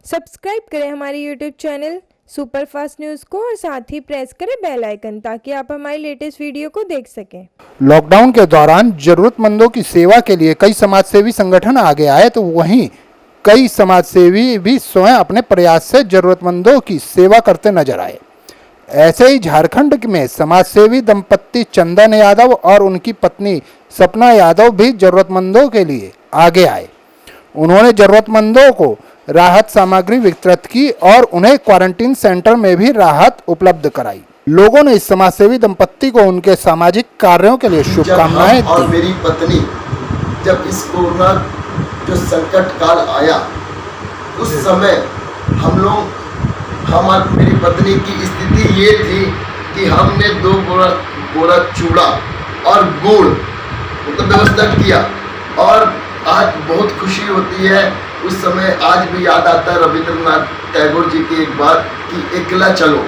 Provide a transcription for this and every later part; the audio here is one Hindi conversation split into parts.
सब्सक्राइब करें हमारे यूट्यूब चैनल सुपरफास्ट न्यूज़ को और साथ ही प्रेस करें बेल आइकन ताकि आप हमारी लेटेस्ट वीडियो को देख सकें। लॉकडाउन के दौरान जरूरतमंदों की सेवा के लिए कई समाजसेवी संगठन आगे आए तो वहीं कई समाजसेवी भी स्वयं अपने प्रयास से जरूरतमंदों की सेवा करते नजर आए। ऐसे ही झारखंड में समाजसेवी दंपत्ति चंदन यादव और उनकी पत्नी सपना यादव भी जरूरतमंदों के लिए आगे आए। उन्होंने जरूरतमंदों को राहत सामग्री वितरित की और उन्हें क्वारंटीन सेंटर में भी राहत उपलब्ध कराई। लोगों ने इस समाजसेवी दंपत्ति को उनके सामाजिक कार्यों के लिए शुभकामनाएं दी। और मेरी पत्नी जब इस कोरोना जो संकट काल आया उस समय मेरी पत्नी की स्थिति ये थी कि हमने 2 बोरा चूड़ा और गुड़ मतलब व्यवस्था किया और आज बहुत खुशी होती है। उस समय आज भी याद आता है रविंद्रनाथ टैगोर जी की एक बात कि एकला चलो,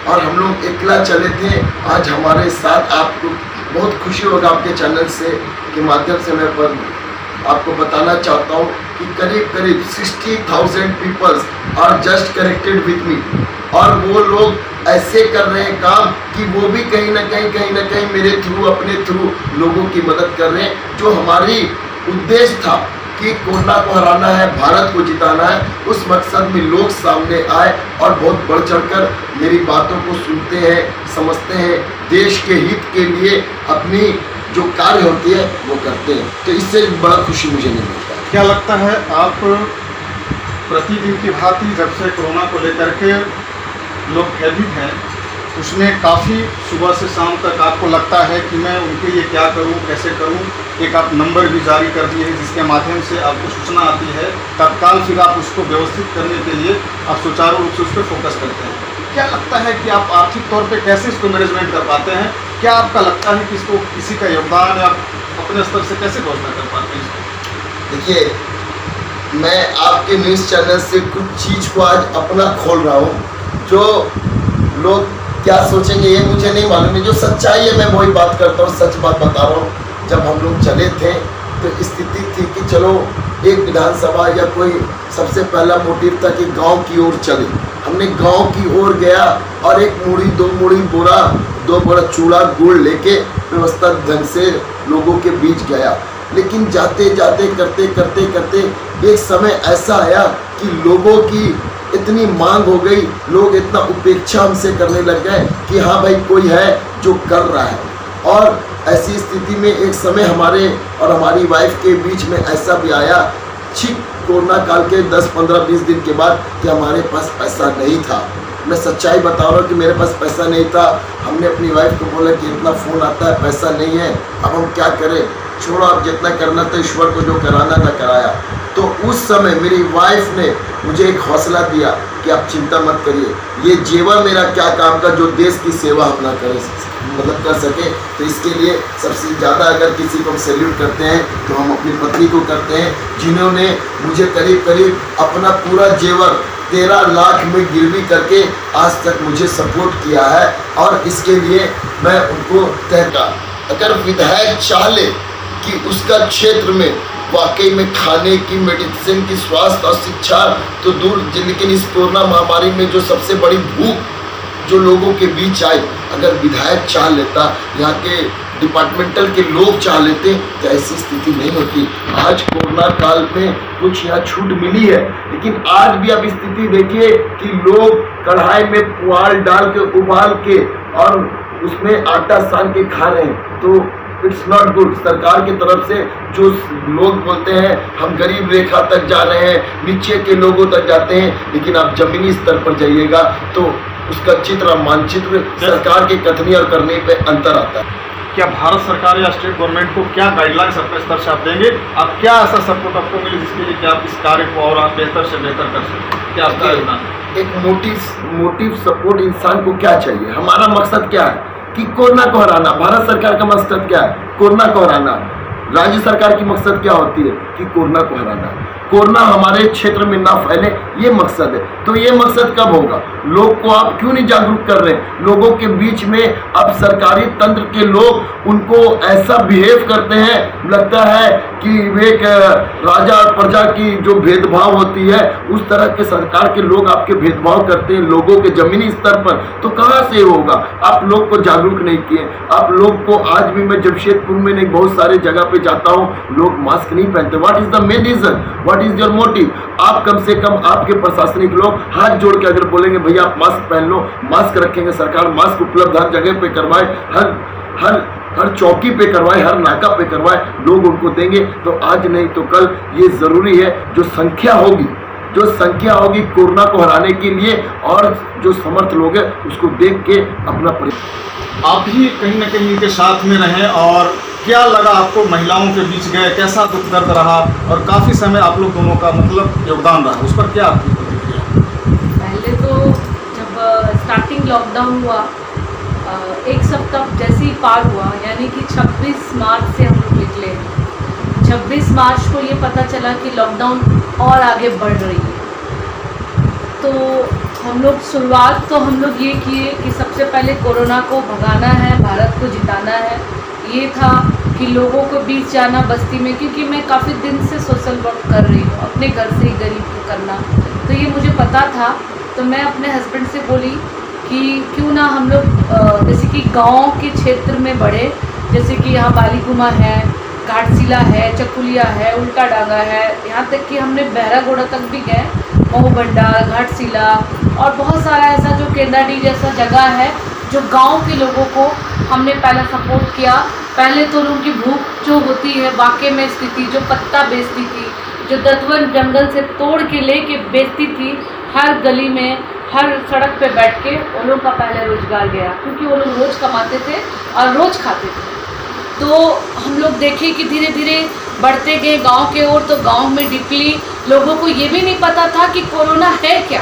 और हम लोग एकला चले थे। आज हमारे साथ आपको बहुत खुशी होगा आपके चैनल से के माध्यम से मैं आपको बताना चाहता हूँ कि करीब 60,000 peoples are just connected with me, और वो लोग ऐसे कर रहे हैं काम कि वो भी कहीं ना कहीं मेरे थ्रू अपने थ्रू लोगों की मदद कर रहे हैं। जो हमारी उद्देश्य था कि कोरोना को हराना है, भारत को जिताना है, उस मकसद में लोग सामने आए और बहुत बढ़ चढ़कर मेरी बातों को सुनते हैं, समझते हैं, देश के हित के लिए अपनी जो कार्य होती है वो करते हैं। तो इससे बड़ा खुशी मुझे नहीं मिलता। क्या लगता है आप प्रतिदिन की भांति जब से कोरोना को लेकर के लोग भयभीत हैं उसमें काफ़ी सुबह से शाम तक आपको लगता है कि मैं उनके लिए क्या करूं, कैसे करूं? एक आप नंबर भी जारी कर दिए हैं जिसके माध्यम से आपको सूचना आती है, तत्काल फिर आप उसको व्यवस्थित करने के लिए आप सुचारू रूप से उस पर फोकस करते हैं। क्या लगता है कि आप आर्थिक तौर पे कैसे इसको मैनेजमेंट कर पाते हैं? क्या आपका लगता है कि इसको किसी का योगदान या अपने स्तर से कैसे व्यवस्था कर पाते हैं इसको? देखिए, मैं आपके न्यूज़ चैनल से कुछ चीज़ को आज अपना खोल रहा हूँ। जो लोग क्या सोचेंगे ये मुझे नहीं मालूम है। जो सच्चाई है मैं वही बात करता हूँ, सच बात बता रहा हूँ। जब हम लोग चले थे तो स्थिति थी कि चलो एक विधानसभा या कोई सबसे पहला मोटिव था कि गांव की ओर चले। हमने गांव की ओर गया और 1 मूड़ी 2 मूड़ी बोरा 2 बोरा चूड़ा गुड़ लेके व्यवस्थित ढंग से लोगों के बीच गया। लेकिन जाते जाते करते एक समय ऐसा आया कि लोगों की इतनी मांग हो गई, लोग इतना उपेक्षा हमसे करने लग गए कि हाँ भाई कोई है जो कर रहा है। और ऐसी स्थिति में एक समय हमारे और हमारी वाइफ के बीच में ऐसा भी आया ठीक कोरोना काल के 10, 15, 20 दिन के बाद कि हमारे पास पैसा नहीं था। मैं सच्चाई बता रहा हूँ कि मेरे पास पैसा नहीं था। हमने अपनी वाइफ को बोला कि इतना फ़ोन आता है, पैसा नहीं है, अब हम क्या करें? छोड़ो, अब जितना करना था ईश्वर को जो कराना था कराया। तो उस समय मेरी वाइफ ने मुझे एक हौसला दिया कि आप चिंता मत करिए, ये जेवर मेरा क्या काम का जो देश की सेवा अपना कर सके। तो इसके लिए सबसे ज़्यादा अगर किसी को हम सैल्यूट करते हैं तो हम अपनी पत्नी को करते हैं, जिन्होंने मुझे करीब अपना पूरा जेवर 13 लाख में गिरवी करके आज तक मुझे सपोर्ट किया है। और इसके लिए मैं उनको कहता, अगर विधायक चाह ले कि उसका क्षेत्र में वाकई में खाने की, मेडिसिन की, स्वास्थ्य और शिक्षा तो दूर, लेकिन इस कोरोना महामारी में जो सबसे बड़ी भूख जो लोगों के बीच आई, अगर विधायक चाह लेता, यहाँ के डिपार्टमेंटल के लोग चाह लेते तो ऐसी स्थिति नहीं होती। आज कोरोना काल में कुछ यहाँ छूट मिली है, लेकिन आज भी अब स्थिति देखिए कि लोग कढ़ाई में पुआल डाल के उबाल के और उसमें आटा सान के खा रहे हैं। तो इट्स नॉट गुड। सरकार की तरफ से जो लोग बोलते हैं हम गरीब रेखा तक जा रहे हैं, नीचे के लोगों तक जाते हैं, लेकिन आप जमीनी स्तर पर जाइएगा तो उसका चित्र, मानचित्र सरकार के कथनी और करने पे अंतर आता है। क्या भारत सरकार या स्टेट गवर्नमेंट को क्या गाइडलाइंस अपने स्तर से आप देंगे? आप क्या ऐसा सपोर्ट आपको मिले जिसके लिए कि आप इस कार्य को और आप बेहतर से बेहतर कर सकें? क्या आपका योगदान? एक मोटिव सपोर्ट इंसान को क्या चाहिए? हमारा मकसद क्या है कि कोरोना को हराना। भारत सरकार का मकसद क्या है? कोरोना को हराना। राज्य सरकार की मकसद क्या होती है कि कोरोना को हराना। कोरोना हमारे क्षेत्र में ना फैले, ये मकसद है। तो ये मकसद कब होगा? लोग को आप क्यों नहीं जागरूक कर रहे हैं? लोगों के बीच में अब सरकारी तंत्र के लोग उनको ऐसा बिहेव करते हैं, लगता है कि एक राजा और प्रजा की जो भेदभाव होती है उस तरह के सरकार के लोग आपके भेदभाव करते हैं लोगों के जमीनी स्तर पर। तो कहाँ से होगा? आप लोग को जागरूक नहीं किए। आप लोग को आज भी मैं जमशेदपुर में नहीं बहुत सारे जगह पे जाता हूँ, लोग मास्क नहीं पहनते। What is the main reason? What is your motive? आप कम से कम आपके प्रशासनिक लोग हाथ जोड़ के अगर बोलेंगे भैया आप मास्क पहन लो, मास्क रखेंगे, सरकार मास्क उपलब्ध हर जगह पे करवाए, हर चौकी पे करवाए, हर नाका पे करवाए, लोग उनको देंगे तो आज नहीं तो कल ये जरूरी है। जो संख्या होगी कोरोना को हराने के लिए, और जो समर्थ लोग हैं उसको देख के अपना आप भी कहीं ना कहीं इनके साथ में रहें, और क्या लगा आपको? महिलाओं के बीच गए, कैसा दुख दर्द रहा, और काफ़ी समय आप लोग दोनों का मतलब योगदान रहा, उस पर क्या आपकी प्रतिक्रिया? पहले तो जब स्टार्टिंग लॉकडाउन हुआ, एक सप्ताह जैसे ही पार हुआ, यानी कि 26 मार्च से हम लोग निकले। 26 मार्च को ये पता चला कि लॉकडाउन और आगे बढ़ रही है। तो हम लोग शुरुआत तो हम लोग ये किए कि सबसे पहले कोरोना को भगाना है, भारत को जिताना है। ये था कि लोगों को बीच जाना बस्ती में, क्योंकि मैं काफ़ी दिन से सोशल वर्क कर रही हूँ, अपने घर से ही गरीब को करना, तो ये मुझे पता था। तो मैं अपने हस्बैंड से बोली कि क्यों ना हम लोग जैसे कि गांव के क्षेत्र में बढ़े, जैसे कि यहाँ बालीकुमा है, घाटशिला है, चकुलिया है, उल्टा डांगा है, यहाँ तक कि हमने बहरागोड़ा तक भी गए, मऊबंडा, घाटशिला, और बहुत सारा ऐसा जो केंदाडी जैसा जगह है जो गांव के लोगों को हमने पहले सपोर्ट किया। पहले तो उनकी भूख जो होती है वाकई में स्थिति, जो पत्ता बेचती थी, जो दतवन जंगल से तोड़ के लेके बेचती थी, हर गली में हर सड़क पे बैठ के वो लोग का पहले रोजगार गया, क्योंकि वो लोग रोज़ कमाते थे और रोज़ खाते थे। तो हम लोग देखे कि धीरे धीरे बढ़ते गए गांव के ओर। तो गांव में डीपली लोगों को ये भी नहीं पता था कि कोरोना है क्या,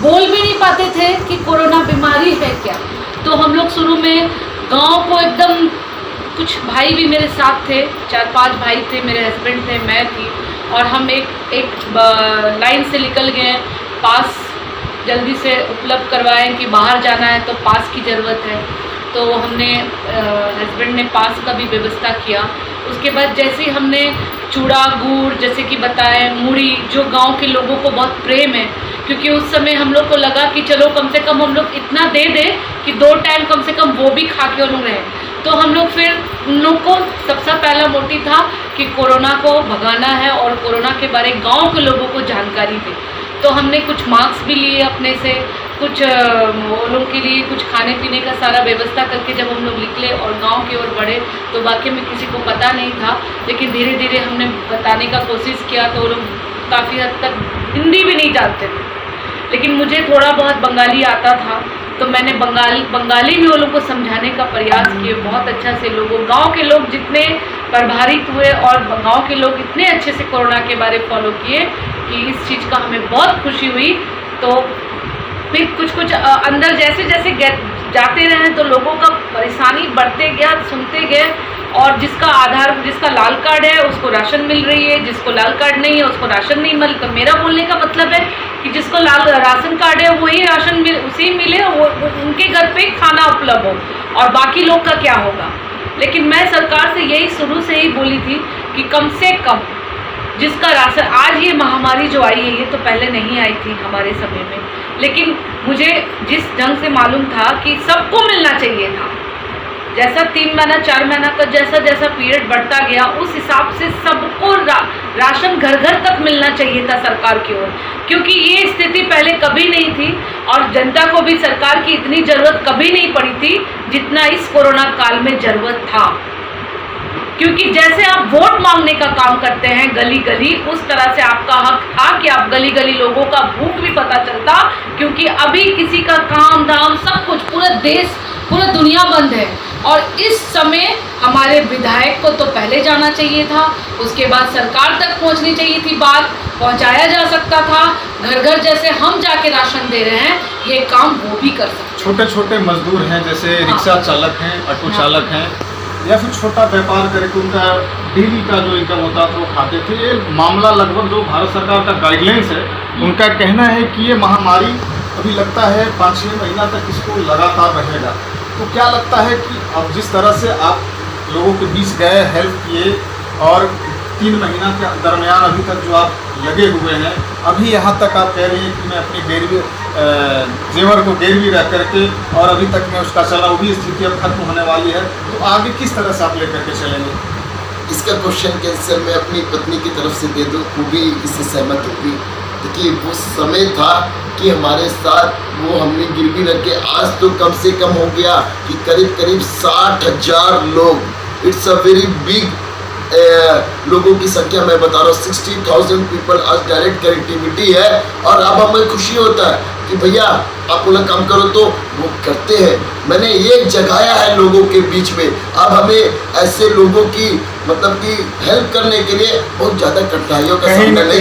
बोल भी नहीं पाते थे कि कोरोना बीमारी है क्या। तो हम लोग शुरू में गांव को एकदम, कुछ भाई भी मेरे साथ थे, 4-5 भाई थे, मेरे हस्बैंड थे, मैं थी, और हम एक लाइन से निकल गए। पास जल्दी से उपलब्ध करवाएं कि बाहर जाना है तो पास की ज़रूरत है। तो हमने हस्बैंड ने पास का भी व्यवस्था किया। उसके बाद जैसे ही हमने चूड़ा गुड़, जैसे कि बताएं, मूढ़ी, जो गांव के लोगों को बहुत प्रेम है, क्योंकि उस समय हम लोग को लगा कि चलो कम से कम हम लोग इतना दे दें कि 2 टाइम कम से कम वो भी खा के उन लोग रहें। तो हम लोग फिर उन लोग को सबसे पहला मोटिव था कि कोरोना को भगाना है और कोरोना के बारे में गाँव के लोगों को जानकारी दें। तो हमने कुछ मास्क भी लिए अपने से, कुछ वो लोगों के लिए कुछ खाने पीने का सारा व्यवस्था करके जब हम लोग निकले और गांव की ओर बढ़े, तो वाकई में किसी को पता नहीं था, लेकिन धीरे धीरे हमने बताने का कोशिश किया। तो वो लोग काफ़ी हद तक हिंदी भी नहीं जानते थे, लेकिन मुझे थोड़ा बहुत बंगाली आता था, तो मैंने बंगाली में वो लोग को समझाने का प्रयास किए। बहुत अच्छा से लोगों, गांव के लोग जितने प्रभावित हुए और गांव के लोग इतने अच्छे से कोरोना के बारे में फॉलो किए कि इस चीज़ का हमें बहुत खुशी हुई। तो फिर कुछ अंदर जैसे जैसे जाते रहे तो लोगों का परेशानी बढ़ते गया, सुनते गए, और जिसका लाल कार्ड है उसको राशन मिल रही है, जिसको लाल कार्ड नहीं है उसको राशन नहीं मिल। तो मेरा बोलने का मतलब है कि जिसको लाल राशन कार्ड है वही राशन उसे मिले, वो उनके घर पे खाना उपलब्ध हो, और बाकी लोग का क्या होगा। लेकिन मैं सरकार से यही शुरू से ही बोली थी कि कम से कम जिसका राशन, आज ये महामारी जो आई है ये तो पहले नहीं आई थी हमारे समय में, लेकिन मुझे जिस ढंग से मालूम था कि सबको मिलना चाहिए था, जैसा 3 महीना 4 महीना का जैसा जैसा पीरियड बढ़ता गया उस हिसाब से सबको राशन घर घर तक मिलना चाहिए था सरकार की ओर, क्योंकि ये स्थिति पहले कभी नहीं थी और जनता को भी सरकार की इतनी ज़रूरत कभी नहीं पड़ी थी जितना इस कोरोना काल में ज़रूरत था। क्योंकि जैसे आप वोट मांगने का काम करते हैं गली गली, उस तरह से आपका हक था कि आप गली गली लोगों का भूख भी पता चलता, क्योंकि अभी किसी का काम धाम सब कुछ, पूरा देश पूरा दुनिया बंद है, और इस समय हमारे विधायक को तो पहले जाना चाहिए था, उसके बाद सरकार तक पहुंचनी चाहिए थी, बात पहुंचाया जा सकता था। घर घर जैसे हम जाके राशन दे रहे हैं ये काम वो भी कर सकते। छोटे छोटे मजदूर हैं, जैसे रिक्शा चालक हैं, ऑटो चालक हैं, या फिर छोटा व्यापार करके उनका डेली का जो इनकम होता था वो खाते थे। ये मामला लगभग जो भारत सरकार का गाइडलाइंस है, उनका कहना है कि ये महामारी अभी लगता है 5-6 महीना तक इसको लगातार रहेगा। तो क्या लगता है कि अब जिस तरह से आप लोगों के बीच गए, हेल्प किए और 3 महीना के दरमियान अभी तक जो आप लगे हुए हैं, अभी यहाँ तक आप कह रहे हैं कि मैं अपनी गिरवी जेवर को गिरवी रख करके और अभी तक मैं उसका चला, वो भी स्थिति अब खत्म होने वाली है, तो आगे किस तरह से आप लेकर के चलेंगे? इसका क्वेश्चन के आंसर मैं अपनी पत्नी की तरफ से दे दूँ, वो भी इससे सहमत होगी। देखिए वो समय था कि हमारे साथ वो हमने गिरवी रख के, आज तो कम से कम हो गया कि करीब करीब 60,000 लोग, इट्स अ वेरी बिग लोगों की संख्या मैं बता रहा हूँ, 60,000 पीपल आज डायरेक्ट कनेक्टिविटी है। और अब हमें खुशी होता है कि भैया आप बोला काम करो तो वो करते हैं। मैंने ये जगाया है लोगों के बीच में। अब हमें ऐसे लोगों की मतलब कि हेल्प करने के लिए बहुत ज़्यादा कठिनाइयों का सामना नहीं